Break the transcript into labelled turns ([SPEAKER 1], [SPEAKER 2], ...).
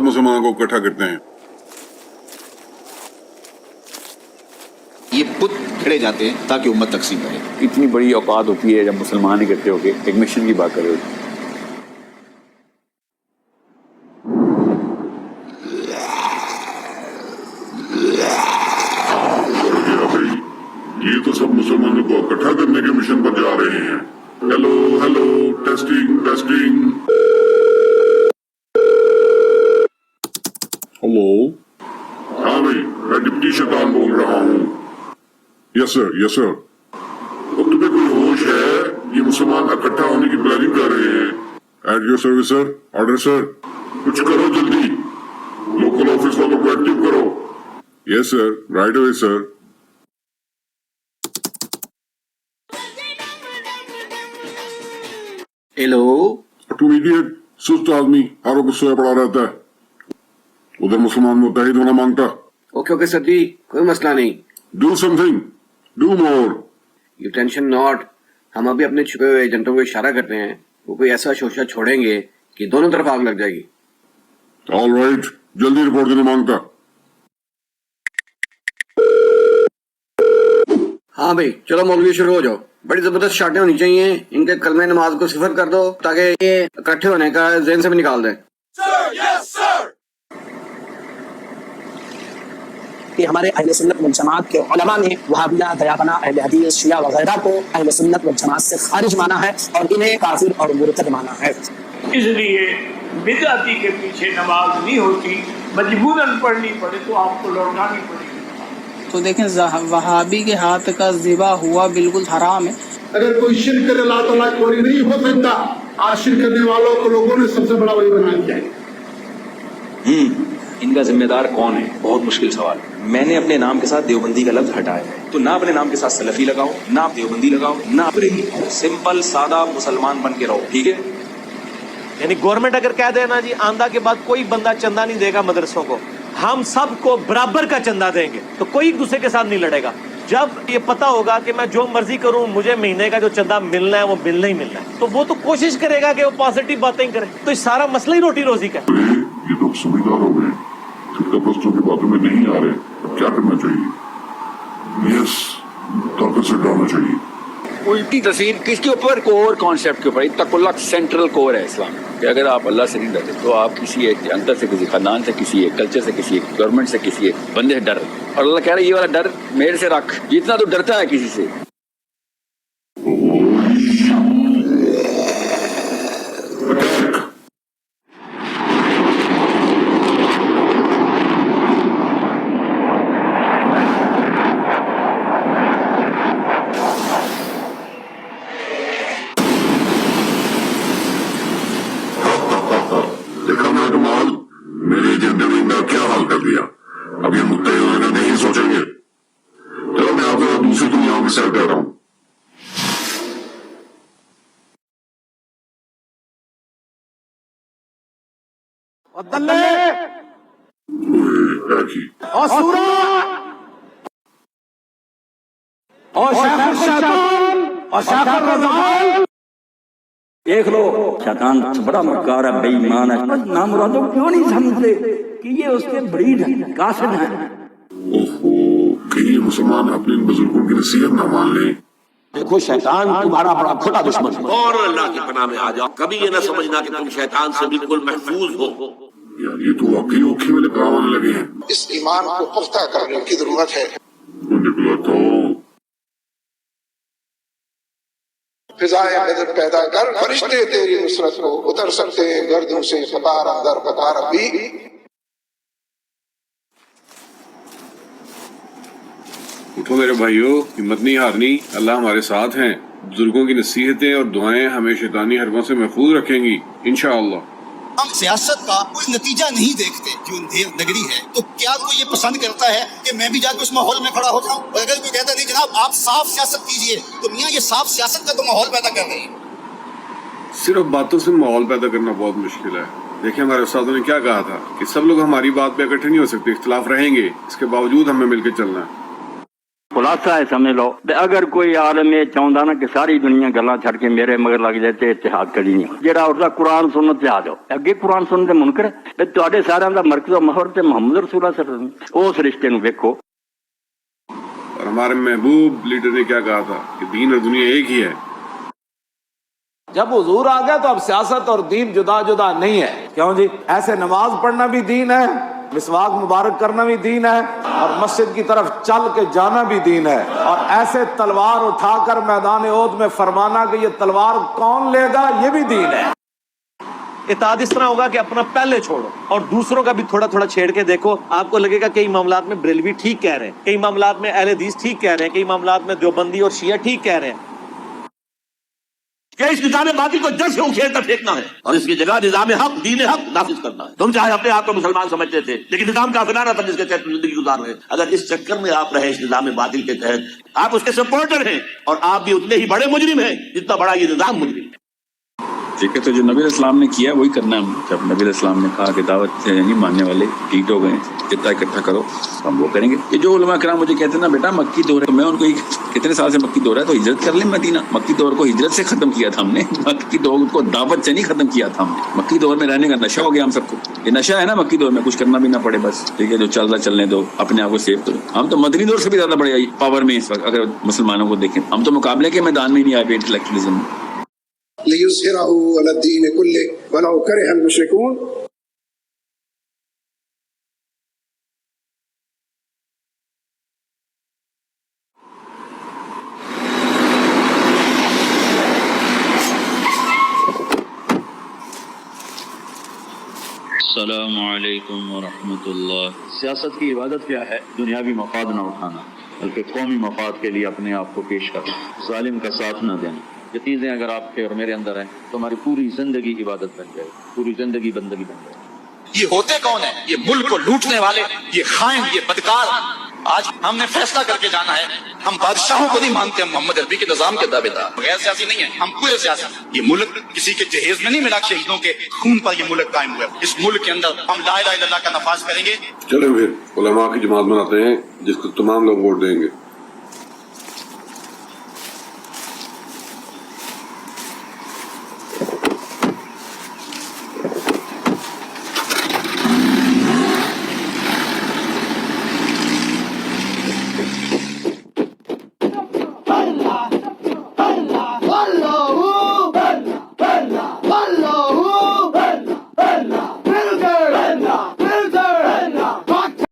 [SPEAKER 1] मुसलमानों को इकट्ठा करते हैं।
[SPEAKER 2] ये बुत खड़े जाते हैं ताकि उम्मत तकसीम रहे।
[SPEAKER 3] इतनी बड़ी औकात होती है जब मुसलमान इकट्ठे होके एक मिशन की बात कर रहे होते हैं।
[SPEAKER 1] ये तो सब मुसलमानों को इकट्ठा करने के मिशन पर जा रहे हैं। Hello hello, testing testing. Hello, हाँ भाई, मैं डिप्टी शैतान बोल रहा हूँ। Yes sir, yes sir. तो तुम्हें कोई होश है? ये मुसलमान इकट्ठा होने की प्लानिंग कर रहे हैं। At your service sir. Order sir. कुछ करो जल्दी, लोकल ऑफिस वालों को एक्टिव करो। Yes sir, right away sir.
[SPEAKER 4] Hello.
[SPEAKER 1] तुम इडियट, सुस्त आदमी हर वक्त सोया पड़ा रहता है। उधर मुसलमान मुत्तहिद होना मांगता।
[SPEAKER 4] ओके ओके सर जी, कोई मसला नहीं।
[SPEAKER 1] Do something, do more.
[SPEAKER 4] You tension not, हम अभी अपने छुपे हुए एजेंटों को इशारा करते हैं, वो कोई ऐसा शोशा छोड़ेंगे कि दोनों तरफ आग लग जाएगी।
[SPEAKER 1] ऑल राइट, जल्दी रिपोर्ट देने मांगता।
[SPEAKER 4] हाँ भाई चलो मौलवी शुरू हो जाओ। बड़ी जबरदस्त शाटें होनी चाहिए, इनके कलमे नमाज को सिफर कर दो ताकि ये इकट्ठे होने का ज़हन से भी निकाल दें।
[SPEAKER 5] कि हमारे अहले सुन्नत वल जमात के उलमा ने वहाबिया, दयाबना, अहले हदीस, शिया वगैरह को अहले सुन्नत वल जमात से खारिज माना है और इन्हें काफिर और मुरतद माना है।
[SPEAKER 6] इसलिए बिदअती के पीछे नमाज नहीं होती, मजबूरन पढ़नी पड़े तो आपको लौटानी पड़ेगी।
[SPEAKER 7] तो देखें वहाबी के हाथ का ज़िबा हुआ बिल्कुल हराम है।
[SPEAKER 8] अगर कोई शिरक करे अल्लाह ताला कोई नहीं हो सकता। आज शिरक करने वालों को लोगों ने सबसे बड़ा वही बना दिया है।
[SPEAKER 3] इनका जिम्मेदार कौन है? बहुत मुश्किल सवाल। मैंने अपने नाम के साथ देवबंदी का लफ्ज हटाया है, तो ना अपने नाम के साथ सलफी लगाओ, ना देवबंदी लगाओ, ना बरेली। सिंपल सादा मुसलमान बन के रहो, ठीक है?
[SPEAKER 9] यानी गवर्नमेंट अगर कह देना जी आंदा के बाद कोई बंदा चंदा नहीं देगा मदरसों को, हम सबको बराबर का चंदा देंगे, तो कोई एक दूसरे के साथ नहीं लड़ेगा। जब ये पता होगा कि मैं जो मर्जी करूं मुझे महीने का जो चंदा मिलना है वो मिलना ही मिलना है, तो वो तो कोशिश करेगा कि वो पॉजिटिव बातें करे। तो इस सारा मसला ही रोटी रोजी का।
[SPEAKER 1] ये तो सुविधा हो गए, बच्चों की बातों में नहीं आ रहे। अब क्या करना चाहिए? यस, ताकत से डालना चाहिए।
[SPEAKER 3] उल्टी तस्वीर किसके ऊपर? कोर कॉन्सेप्ट के ऊपर। इत्तकुल्लाह सेंट्रल कोर है इस्लाम कि अगर आप अल्लाह से नहीं डरते तो आप किसी एक अंतर से, किसी खानदान से, किसी एक कल्चर से, किसी एक गवर्नमेंट से, किसी एक बंदे से डर। और अल्लाह कह रहा है ये वाला डर मेरे से रख, जितना तो डरता है किसी से।
[SPEAKER 1] देखा ना कमाल, मेरे एजेंडे में इनका क्या हाल कर दिया। अब ये मुत्तहिद होने का नहीं सोचेंगे। चलो मैं आपको दूसरी दुनिया में सैर कर रहा हूँ।
[SPEAKER 3] देख लो शैतान बड़ा मक्कार है, बेईमान है। नामुरादों क्यों नहीं समझते कि ये उसके बड़ी कासिद हैं।
[SPEAKER 1] ओहो, कहीं मुसलमान अपने इन बुजुर्गों की नसीहत न मान लें।
[SPEAKER 10] देखो शैतान तुम्हारा बड़ा खुला दुश्मन है।
[SPEAKER 11] और अल्लाह की पनाह में आ जाओ। कभी ये ना समझना कि तुम शैतान से बिल्कुल महफूज हो।
[SPEAKER 1] यार ये तो वाकई औखे वाले काम आने लगे हैं।
[SPEAKER 8] इस ईमान को पुख्ता करने की जरूरत है।
[SPEAKER 1] निकला तो
[SPEAKER 8] फिजाएं बदर पैदा कर, फरिश्ते तेरी नुसरत को उतर सकते हैं गर्दों से कतार अंदर कतार अभी।
[SPEAKER 1] उठो मेरे भाइयों, हिम्मत नहीं हारनी। अल्लाह हमारे साथ हैं। बुजुर्गों की नसीहतें और दुआएं हमें शैतानी हरबों से महफूज रखेंगी इंशाअल्लाह।
[SPEAKER 2] हम सियासत का कोई नतीजा नहीं देखते। जो देवनगरी है तो क्या कोई ये पसंद करता है कि मैं भी जाकर उस माहौल में खड़ा हो जाऊं? और अगर कोई कहता नहीं जनाब आप साफ सियासत कीजिए, तो मियां ये साफ सियासत का तो माहौल पैदा कर रहे हैं।
[SPEAKER 1] सिर्फ बातों से माहौल पैदा करना बहुत मुश्किल है। देखिए हमारे उस्तादों ने क्या कहा था कि सब लोग हमारी बात पे इकट्ठे नहीं हो सकते, इख्तिलाफ रहेंगे, इसके बावजूद हमें मिलकर चलना है।
[SPEAKER 12] खुलासा है समझ लो ते अगर कोई आलम ये चाहता ना कि सारी दुनिया गल्लां छड़ के मेरे मगर लग जाए ते इत्तेहाद करी नहीं जेड़ा उसदा कुरान सुन्नत ते आ जाओ अगे कुरान सुन्नत दे मुनकर ते तुहाडे सारिਆਂ ਦਾ मरकज़ महवर ते मोहम्मद रसूल सल्लल्लाहु अलैहि वसल्लम उस रिश्ते ਨੂੰ ਵੇਖੋ।
[SPEAKER 1] और हमारे महबूब लीडर ने क्या कहा था कि दीन और दुनिया एक ही है।
[SPEAKER 9] जब हुजूर आ गया तो अब सियासत और दीन जुदा जुदा नहीं है। क्यों जी? ऐसे नमाज पढ़ना भी दीन है, मिसवाक मुबारक करना भी दीन है, और मस्जिद की तरफ चल के जाना भी दीन है, और ऐसे तलवार उठाकर मैदान ओद में फरमाना कि ये तलवार कौन लेगा ये भी दीन है। इताद इस तरह होगा कि अपना पहले छोड़ो और दूसरों का भी थोड़ा थोड़ा छेड़ के देखो, आपको लगेगा कई मामलात में बरेलवी ठीक कह रहे हैं, कई मामलात में अहले हदीस ठीक कह रहे हैं, कई मामलात में देवबंदी और शिया ठीक कह रहे हैं।
[SPEAKER 11] कि इस निजाम बातिल को जड़ से उखेड़ कर फेंकना है और इसकी जगह निजाम हक दीन हक नाफिज करना है। तुम चाहे अपने आप को मुसलमान समझते थे लेकिन निजाम काफिराना था जिसके तहत जिंदगी गुजार रहे। अगर इस चक्कर में आप रहे इस निजाम बातिल के तहत, आप उसके सपोर्टर हैं और आप भी उतने ही बड़े मुजरिम हैं जितना बड़ा ये निजाम मुजरिम है।
[SPEAKER 3] ठीक है, तो जो नबी इस्लाम ने किया वही करना है। जब नबी इस्लाम ने कहा कि दावत से नहीं मानने वाले ठीक हो गए, जितना इकट्ठा करो हम वो करेंगे। ये जो उलमा कराम मुझे कहते हैं ना बेटा मक्की दौर है, तो मैं उनको कितने साल से मक्की दौर है तो हिजरत कर ले मदीना। मक्की दौर को हिजरत से खत्म किया था हमने, मक्की दौर को दावत से नहीं खत्म किया था हमने। मक्की दौर में रहने का नशा हो गया हम सबको, ये नशा है ना मक्की दौर में, कुछ करना भी ना पड़े बस, ठीक है, जो चल रहा चलने दो, अपने आप को सेव करो। हम तो मदनी दौर से भी ज्यादा बड़े पावर में इस वक्त अगर मुसलमानों को देखें, हम तो मुकाबले के मैदान में ही नहीं आए इंटेलेक्चुअलिज्म में।
[SPEAKER 8] लियुज़हिरहु अला दीन कुल्लिहि वलौ करिहल मुशरिकून।
[SPEAKER 12] अस्सलामु अलैकुम व रहमतुल्लाह। सियासत की इबादत क्या है? दुनियावी मफाद न उठाना बल्कि कौमी मफाद के लिए अपने आप को पेश करना, जालिम का साथ न देना। ये चीज़ें अगर आपके और मेरे अंदर हैं तो हमारी पूरी जिंदगी इबादत बन जाए, पूरी जिंदगी बंदगी बन जाए।
[SPEAKER 2] ये होते कौन है? ये मुल्क को लूटने वाले, ये खाइन, ये बदकार। आज हमने फैसला करके जाना है, हम बादशाहों को नहीं मानते, हम मोहम्मद अरबी के निजाम के दावेदार, गैर सियासी नहीं है, हम पूरे सियासी। ये मुल्क किसी के जहेज में नहीं मिला, शहीदों के खून पर ये मुल्क कायम हुआ। इस मुल्क के अंदर हम ला इलाहा इल्लल्लाह का नफाज करेंगे।
[SPEAKER 1] चलो फिर उलमा की जमात बनाते हैं जिसको तमाम लोग वोट देंगे।